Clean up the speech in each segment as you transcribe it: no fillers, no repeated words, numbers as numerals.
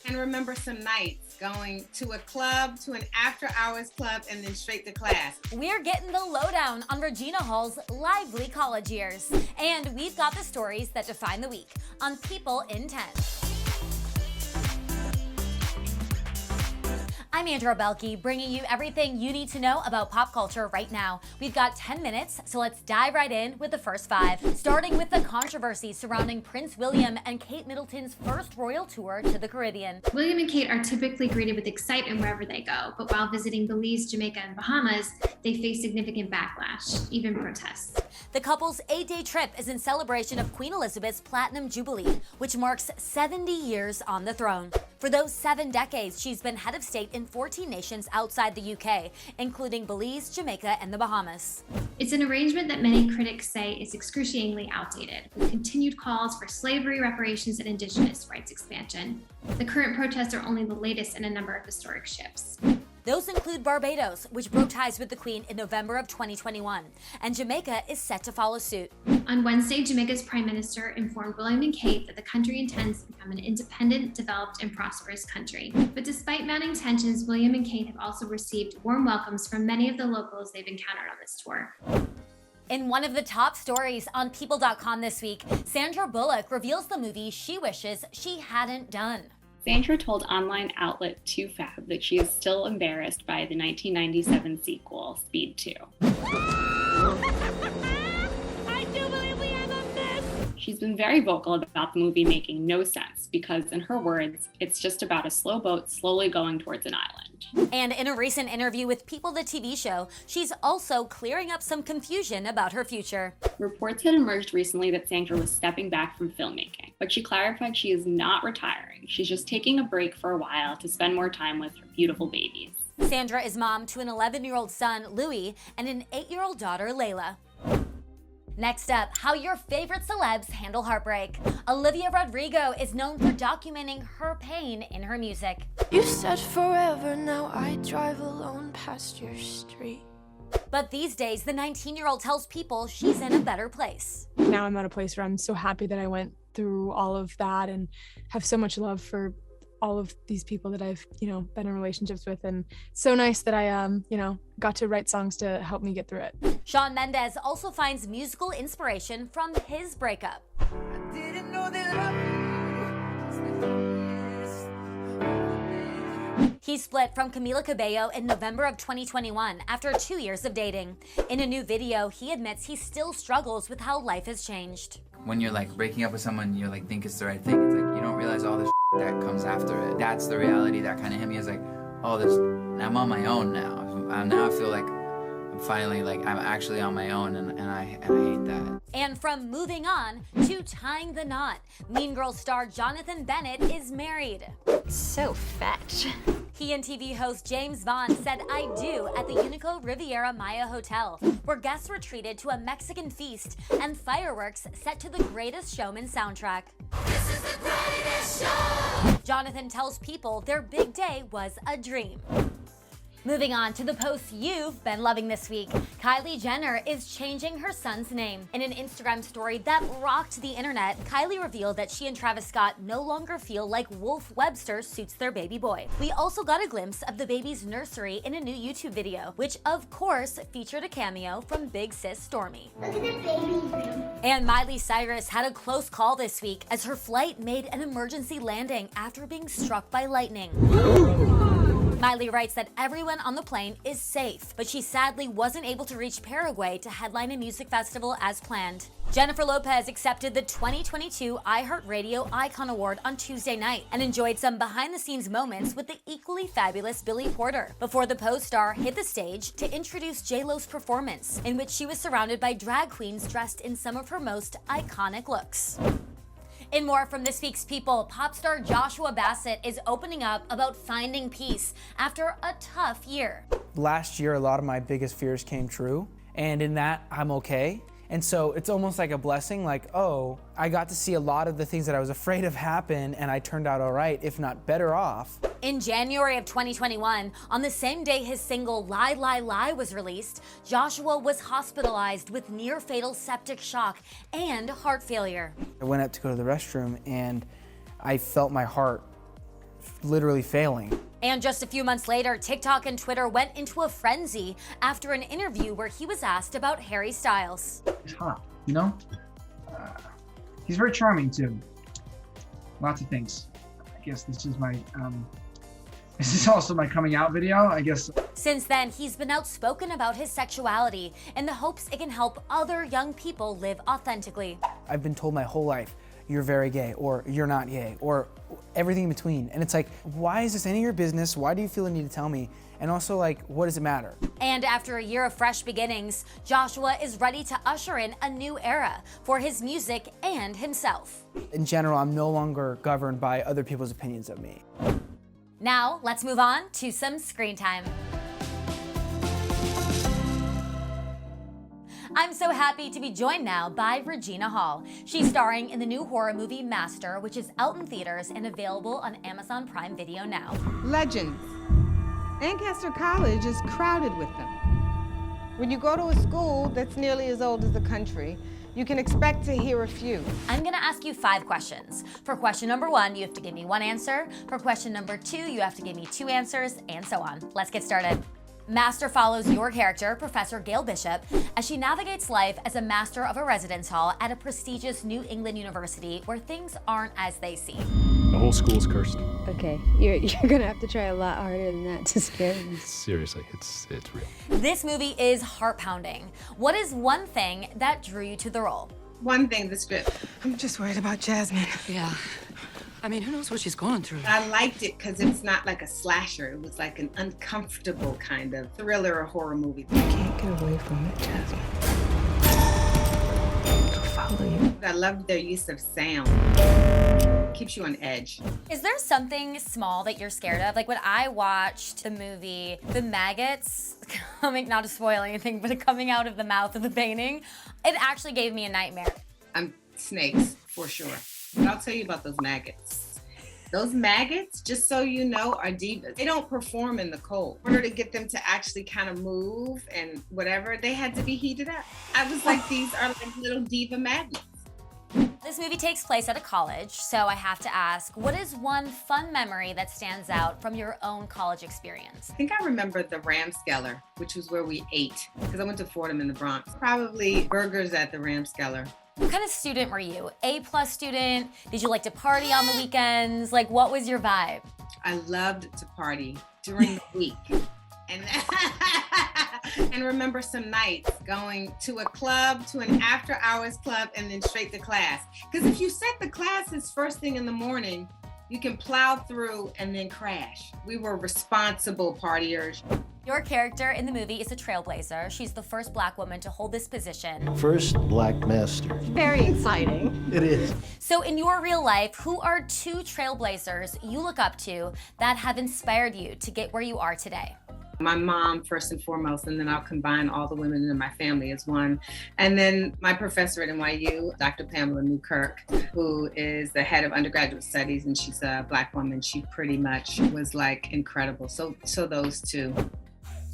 And remember some nights going to a club, to an after-hours club, and then straight to class. We're getting the lowdown on Regina Hall's lively college years. And we've got the stories that define the week on People in 10. I'm Andrea Belke, bringing you everything you need to know about pop culture right now. We've got 10 minutes, so let's dive right in with the first 5. Starting with the controversy surrounding Prince William and Kate Middleton's first royal tour to the Caribbean. William and Kate are typically greeted with excitement wherever they go, but while visiting Belize, Jamaica, and Bahamas, they face significant backlash, even protests. The couple's 8-day trip is in celebration of Queen Elizabeth's Platinum Jubilee, which marks 70 years on the throne. For those 7 decades, she's been head of state in 14 nations outside the UK, including Belize, Jamaica, and the Bahamas. It's an arrangement that many critics say is excruciatingly outdated, with continued calls for slavery reparations and indigenous rights expansion. The current protests are only the latest in a number of historic shifts. Those include Barbados, which broke ties with the Queen in November of 2021, and Jamaica is set to follow suit. On Wednesday, Jamaica's Prime Minister informed William and Kate that the country intends to become an independent, developed, and prosperous country. But despite mounting tensions, William and Kate have also received warm welcomes from many of the locals they've encountered on this tour. In one of the top stories on People.com this week, Sandra Bullock reveals the movie she wishes she hadn't done. Sandra told online outlet 2Fab that she is still embarrassed by the 1997 sequel, Speed 2. I do believe we have a miss! She's been very vocal about the movie making no sense because, in her words, it's just about a slow boat slowly going towards an island. And in a recent interview with People the TV show, she's also clearing up some confusion about her future. Reports had emerged recently that Sandra was stepping back from filmmaking, but she clarified she is not retiring. She's just taking a break for a while to spend more time with her beautiful babies. Sandra is mom to an 11-year-old son, Louis, and an 8-year-old daughter, Layla. Next up, how your favorite celebs handle heartbreak. Olivia Rodrigo is known for documenting her pain in her music. You said forever, now I drive alone past your street. But these days, the 19-year-old tells People she's in a better place. Now I'm at a place where I'm so happy that I went through all of that and have so much love for all of these people that I've, been in relationships with. And it's so nice that I, got to write songs to help me get through it. Shawn Mendes also finds musical inspiration from his breakup. I didn't know that He split from Camila Cabello in November of 2021 after 2 years of dating. In a new video, he admits he still struggles with how life has changed. When you're breaking up with someone, you think it's the right thing. It's you don't realize all this that comes after it. That's the reality that kind of hit me. Is I'm on my own now. Now I feel like I'm finally I'm actually on my own, and I hate that. And from moving on to tying the knot, Mean Girls star Jonathan Bennett is married. So fetch. He and TV host James Vaughn said "I do" at the Unico Riviera Maya Hotel, where guests were treated to a Mexican feast and fireworks set to the Greatest Showman soundtrack. this is the greatest show. Jonathan tells People their big day was a dream. Moving on to the posts you've been loving this week. Kylie Jenner is changing her son's name. In an Instagram story that rocked the internet, Kylie revealed that she and Travis Scott no longer feel like Wolf Webster suits their baby boy. We also got a glimpse of the baby's nursery in a new YouTube video, which of course featured a cameo from big sis Stormi. Look at the baby room. And Miley Cyrus had a close call this week as her flight made an emergency landing after being struck by lightning. Miley writes that everyone on the plane is safe, but she sadly wasn't able to reach Paraguay to headline a music festival as planned. Jennifer Lopez accepted the 2022 iHeartRadio Icon Award on Tuesday night and enjoyed some behind-the-scenes moments with the equally fabulous Billy Porter before the Pose star hit the stage to introduce J-Lo's performance, in which she was surrounded by drag queens dressed in some of her most iconic looks. In more from this week's People, pop star Joshua Bassett is opening up about finding peace after a tough year. Last year, a lot of my biggest fears came true, and in that, I'm okay. And so it's almost like a blessing, oh, I got to see a lot of the things that I was afraid of happen, and I turned out all right, if not better off. In January of 2021, on the same day his single Lie, Lie, Lie was released, Joshua was hospitalized with near-fatal septic shock and heart failure. I went up to go to the restroom, and I felt my heart literally failing. And just a few months later, TikTok and Twitter went into a frenzy after an interview where he was asked about Harry Styles. He's hot, you know? He's very charming too. Lots of things. I guess this is my, this is also my coming out video, I guess. Since then, he's been outspoken about his sexuality in the hopes it can help other young people live authentically. I've been told my whole life, you're very gay, or you're not gay, or everything in between. And it's like, why is this any of your business? Why do you feel the need to tell me? And also, like, what does it matter? And after a year of fresh beginnings, Joshua is ready to usher in a new era for his music and himself. In general, I'm no longer governed by other people's opinions of me. Now, let's move on to some screen time. I'm so happy to be joined now by Regina Hall. She's starring in the new horror movie Master, which is out in theaters and available on Amazon Prime Video now. Legends. Lancaster College is crowded with them. When you go to a school that's nearly as old as the country, you can expect to hear a few. I'm gonna ask you 5 questions. For question number 1, you have to give me 1 answer. For question number 2, you have to give me 2 answers, and so on. Let's get started. Master follows your character, Professor Gail Bishop, as she navigates life as a master of a residence hall at a prestigious New England university where things aren't as they seem. The whole school's cursed. Okay, you're gonna have to try a lot harder than that to scare me. Seriously, it's real. This movie is heart-pounding. What is one thing that drew you to the role? One thing, the script. I'm just worried about Jasmine. Yeah. I mean, who knows what she's going through? I liked it because it's not like a slasher. It was like an uncomfortable kind of thriller or horror movie. I can't get away from it, Jasmine. It'll follow you. I loved their use of sound. Keeps you on edge. Is there something small that you're scared of? Like when I watched the movie, the maggots coming, not to spoil anything, but coming out of the mouth of the painting, it actually gave me a nightmare. Snakes, for sure. But I'll tell you about those maggots. Those maggots, just so you know, are divas. They don't perform in the cold. In order to get them to actually kind of move and whatever, they had to be heated up. I was like, these are like little diva magnets. This movie takes place at a college, so I have to ask, what is one fun memory that stands out from your own college experience? I think I remember the Ramskeller, which was where we ate, because I went to Fordham in the Bronx. Probably burgers at the Ramskeller. What kind of student were you? A+ student? Did you like to party on the weekends? Like, what was your vibe? I loved to party during the week. And remember some nights going to a club, to an after hours club, and then straight to class. Because if you set the classes first thing in the morning, you can plow through and then crash. We were responsible partiers. Your character in the movie is a trailblazer. She's the first Black woman to hold this position. First Black master. Very exciting. It is. So in your real life, who are 2 trailblazers you look up to that have inspired you to get where you are today? My mom, first and foremost, and then I'll combine all the women in my family as one. And then my professor at NYU, Dr. Pamela Newkirk, who is the head of undergraduate studies, and she's a Black woman. She pretty much was like incredible. So those 2.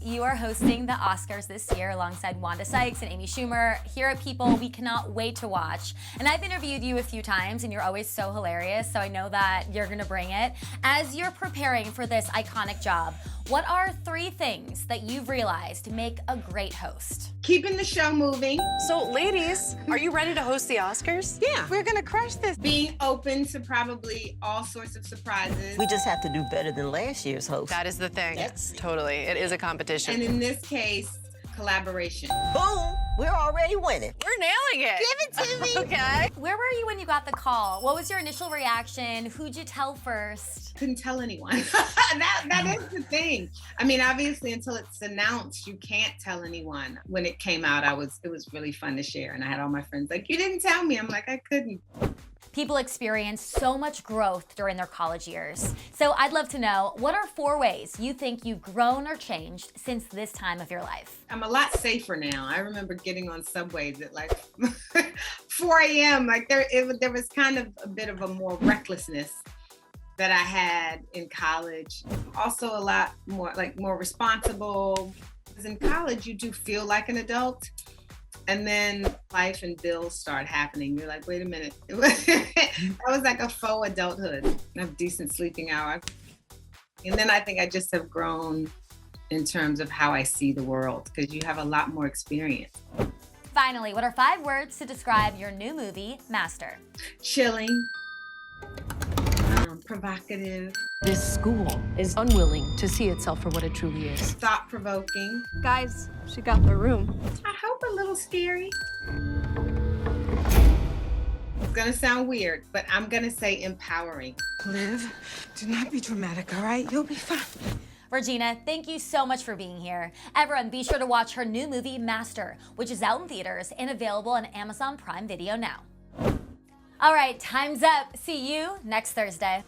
You are hosting the Oscars this year alongside Wanda Sykes and Amy Schumer. Here at People, we cannot wait to watch. And I've interviewed you a few times and you're always so hilarious, so I know that you're gonna bring it. As you're preparing for this iconic job, what are 3 things that you've realized make a great host? Keeping the show moving. So, ladies, are you ready to host the Oscars? Yeah, we're gonna crush this. Being open to probably all sorts of surprises. We just have to do better than last year's host. That is the thing. Totally. It is a competition. And in this case, collaboration. Boom! We're already winning. We're nailing it. Give it to me. Okay. Where were you when you got the call? What was your initial reaction? Who'd you tell first? Couldn't tell anyone. that is the thing. I mean, obviously, until it's announced, you can't tell anyone. When it came out, it was really fun to share. And I had all my friends like, you didn't tell me. I'm like, I couldn't. People experience so much growth during their college years. So I'd love to know, what are 4 ways you think you've grown or changed since this time of your life? I'm a lot safer now. I remember getting on subways at like 4 a.m. Like there was kind of a bit of a more recklessness that I had in college. Also a lot more responsible. Because in college, you do feel like an adult. And then life and bills start happening. You're like, wait a minute. That was like a faux adulthood. I have decent sleeping hour. And then I think I just have grown in terms of how I see the world, because you have a lot more experience. Finally, what are 5 words to describe your new movie, Master? Chilling. Provocative. This school is unwilling to see itself for what it truly is. Thought-provoking. Guys, she got the room. I hope a little scary. It's gonna sound weird, but I'm gonna say empowering. Liv, do not be dramatic, all right? You'll be fine. Regina, thank you so much for being here. Everyone, be sure to watch her new movie, Master, which is out in theaters and available on Amazon Prime Video now. All right, time's up. See you next Thursday.